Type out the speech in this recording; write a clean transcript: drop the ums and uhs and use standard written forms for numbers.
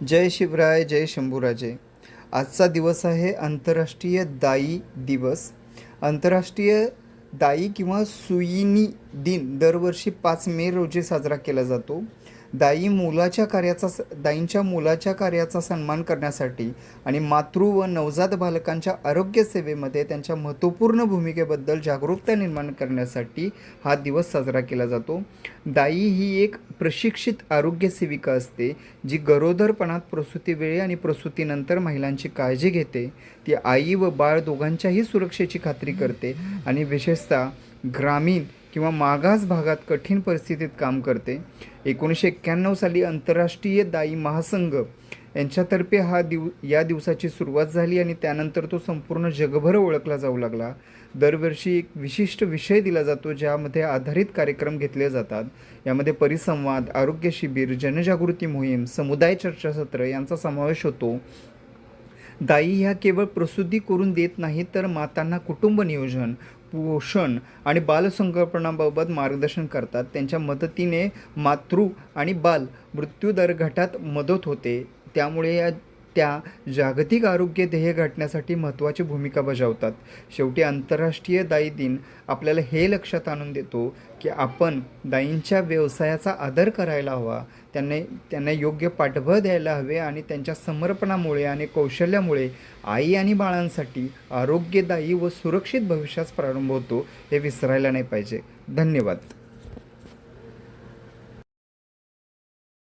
जय शिवराय, जय शंभूराजे. आजचा दिवस आहे आंतरराष्ट्रीय दाई दिवस. आंतरराष्ट्रीय दाई किंवा सुईणी दिन दरवर्षी 5 मे रोजी साजरा केला जातो. दाईंच्या मुलाच्या कार्याचा सन्मान करण्यासाठी आणि मातृ व नवजात बालकांच्या आरोग्य सेवेमध्ये त्यांच्या महत्त्वपूर्ण भूमिकेबद्दल जागरूकता निर्माण करण्यासाठी हा दिवस साजरा केला जातो. दाई ही एक प्रशिक्षित आरोग्य सेविका असते, जी गरोदरपणात, प्रसूतीवेळी आणि प्रसूतीनंतर महिलांची काळजी घेते. ती आई व बाळ दोघांच्याही सुरक्षेची खात्री करते आणि विशेषतः ग्रामीण किंवा मागास भागात कठीण परिस्थितीत काम करते. 1991 साली आंतरराष्ट्रीय दाई महासंघ यांच्यातर्फे या दिवसाची सुरुवात झाली आणि त्यानंतर तो संपूर्ण जगभर ओळखला जाऊ लागला. दरवर्षी एक विशिष्ट विषय दिला जातो, ज्यामध्ये आधारित कार्यक्रम घेतले जातात. यामध्ये परिसंवाद, आरोग्य शिबिर, जनजागृती मोहीम, समुदाय चर्चासत्र यांचा समावेश होतो. दाई ह्या केवळ प्रसूती करून देत नाहीत, तर मातांना कुटुंब नियोजन, पोषण आणि बालसंगोपनाबाबत मार्गदर्शन करतात. त्यांच्या मदतीने मातृ आणि बाल मृत्यूदर घटात मदत होते. त्यामुळे त्या जागतिक आरोग्य ध्येय गाठण्यासाठी महत्त्वाची भूमिका बजावतात. शेवटी आंतरराष्ट्रीय दाई दिन आपल्याला हे लक्षात आणून देतो की आपण दाईंच्या व्यवसायाचा आदर करायला हवा, त्यांना योग्य पाठबळ द्यायला हवे आणि त्यांच्या समर्पणामुळे आणि कौशल्यामुळे आई आणि बाळांसाठी आरोग्यदायी व सुरक्षित भविष्यास प्रारंभ होतो, हे विसरायला नाही पाहिजे. धन्यवाद.